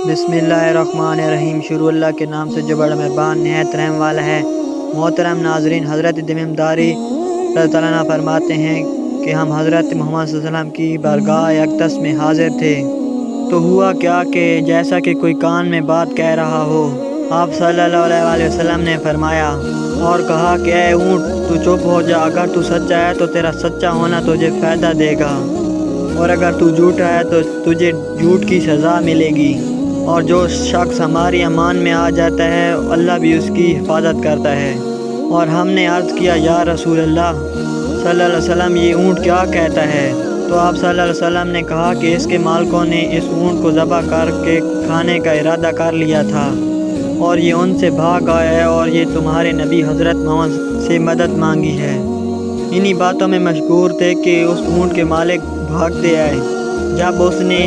बिस्मिल्लाहिर्रहमानिर्रहीम। शुरू अल्लाह के नाम से जो बड़ा मेहरबान निहायत रहम वाला है। मोहतरम नाजरीन, हज़रत दिमिमदारी रज़ियल्लाहु अन्हु फरमाते हैं कि हम हज़रत मोहम्मद सल्लल्लाहु अलैहि वसल्लम की बारगाह अक़दस में हाजिर थे तो हुआ क्या कि जैसा कि कोई कान में बात कह रहा हो, आप सल्लल्लाहु अलैहि वसल्लम ने फरमाया और कहा कि ऐ ऊँट, तू चुप हो जा। अगर तू सच्चा है तो तेरा सच्चा होना तुझे फ़ायदा देगा, और अगर तू झूठा है तो तुझे झूठ की सज़ा मिलेगी। और जो शख्स हमारी अमान में आ जाता है, अल्लाह भी उसकी हिफाजत करता है। और हमने अर्ज़ किया, या रसूल अल्लाह सल्लल्लाहु अलैहि वसल्लम, ये ऊँट क्या कहता है? तो आप सल्लल्लाहु अलैहि वसल्लम ने कहा कि इसके मालिकों ने इस ऊँट को ज़बह करके खाने का इरादा कर लिया था और ये उनसे भाग आया है, और ये तुम्हारे नबी हज़रत मोहम्मद से मदद मांगी है। इन्हीं बातों में मशगूर थे कि उस ऊँट के मालिक भागते आए। जब उसने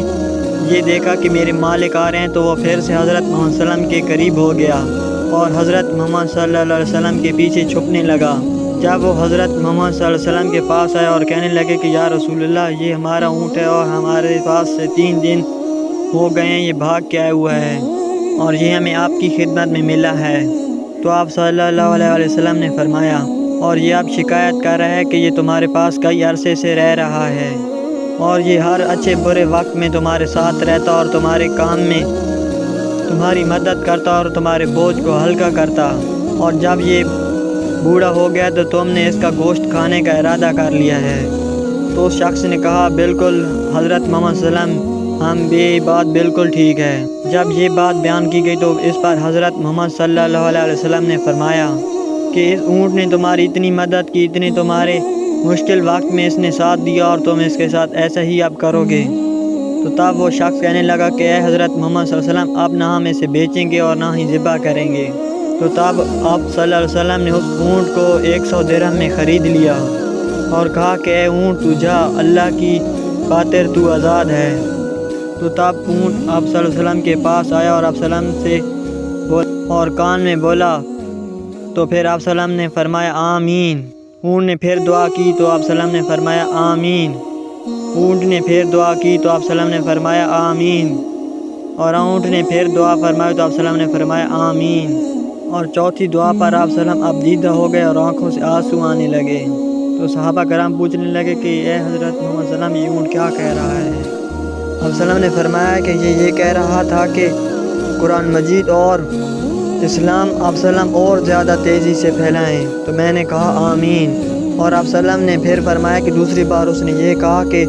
ये देखा कि मेरे मालिक आ रहे हैं तो वो फिर से हज़रत मोहम्मद सल्लल्लाहु अलैहि वसल्लम के करीब हो गया और हज़रत मोहम्मद सल्लल्लाहु अलैहि वसल्लम के पीछे छुपने लगा। जब वो हज़रत मोहम्मद सल्लल्लाहु अलैहि वसल्लम के पास आया और कहने लगे कि या रसूलल्लाह, ये हमारा ऊँट है और हमारे पास से 3 दिन हो गए हैं, ये भाग के आया हुआ है और ये हमें आपकी खिदमत में मिला है। तो आप सल्लल्लाहु अलैहि वसल्लम ने फरमाया, और ये अब शिकायत कर रहा है कि ये तुम्हारे पास कई अरसे से रह रहा है और ये हर अच्छे बुरे वक्त में तुम्हारे साथ रहता और तुम्हारे काम में तुम्हारी मदद करता और तुम्हारे बोझ को हल्का करता, और जब ये बूढ़ा हो गया तो तुमने इसका गोश्त खाने का इरादा कर लिया है। तो उस शख्स ने कहा, बिल्कुल हज़रत मोहम्मद सल्लल्लाहु अलैहि वसल्लम, ये बात बिल्कुल ठीक है। जब ये बात बयान की गई तो इस पर हज़रत मोहम्मद सल्लल्लाहु अलैहि वसल्लम ने फरमाया कि इस ऊँट ने तुम्हारी इतनी मदद की, इतनी तुम्हारे मुश्किल वक्त में इसने साथ दिया, और तुम इसके साथ ऐसा ही अब करोगे। तो तब वो शख्स कहने लगा कि ऐ हज़रत मोहम्मद सल्लल्लाहु अलैहि वसल्लम, अब ना हम इसे बेचेंगे और ना ही ज़िबा करेंगे। तो तब आप सल्लल्लाहु अलैहि वसल्लम ने उस ऊँट को 100 दिरहम में ख़रीद लिया और कहा कि ऐ ऊँट, तू जा, अल्लाह की खातिर तू आज़ाद है। तो तब ऊँट आप सल्लल्लाहु अलैहि वसल्लम के पास आया और आप सल्लल्लाहु अलैहि वसल्लम से और कान में बोला। तो फिर आप सल्लल्लाहु अलैहि वसल्लम ने फरमाया, आमीन। ऊँट ने फिर दुआ की तो आप सल्लल्लाहु अलैहि वसल्लम ने फरमाया, आमीन। ऊँट ने फिर दुआ की तो आप सल्लल्लाहु अलैहि वसल्लम ने फरमाया, आमीन। और ऊँट ने फिर दुआ फरमाई तो आप सल्लल्लाहु अलैहि वसल्लम ने फरमाया, आमीन। और चौथी दुआ पर आप सल्लल्लाहु अलैहि वसल्लम अब दीदा हो गए और आँखों से आंसू आने लगे। तो सहाबा कराम पूछने लगे कि ए हज़रत मोहम्मद सल्लल्लाहु अलैहि वसल्लम, ये ऊँट क्या कह रहा है? आप सल्लल्लाहु अलैहि वसल्लम ने फरमाया कि ये कह रहा था कि कुरान मजीद और इस्लाम आप सल्लम और ज़्यादा तेज़ी से फैलाएं। तो मैंने कहा, आमीन। और आप सल्लम ने फिर फरमाया कि दूसरी बार उसने ये कहा कि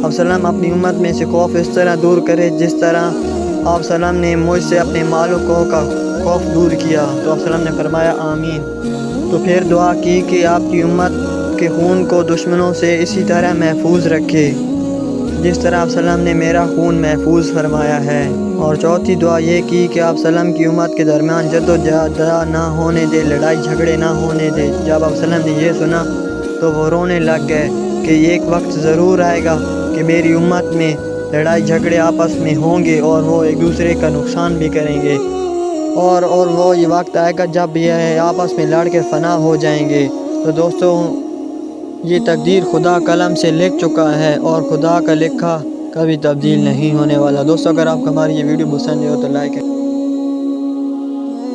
आप सल्लम अपनी उम्मत में से खौफ इस तरह दूर करे जिस तरह आप सल्लम ने मुझसे अपने मालिकों का खौफ दूर किया। तो आप सल्लम ने फरमाया, आमीन। तो फिर दुआ की कि आपकी उम्मत के खून को दुश्मनों से इसी तरह महफूज रखे जिस तरह आप सल्लम ने मेरा खून महफूज फरमाया है। और चौथी दुआ ये की कि आप सल्लम की उम्मत के दरमियान जद्दोजहद ना होने दे, लड़ाई झगड़े ना होने दे। जब आप सल्लम ने ये सुना तो वो रोने लग गए कि एक वक्त ज़रूर आएगा कि मेरी उम्मत में लड़ाई झगड़े आपस में होंगे और वो एक दूसरे का नुकसान भी करेंगे, और वो ये वक्त आएगा जब ये आपस में लड़ के फ़ना हो जाएंगे। तो दोस्तों, ये तकदीर खुदा कलम से लिख चुका है और खुदा का लिखा कभी तब्दील नहीं होने वाला। दोस्तों, अगर आपको हमारी ये वीडियो पसंद है तो लाइक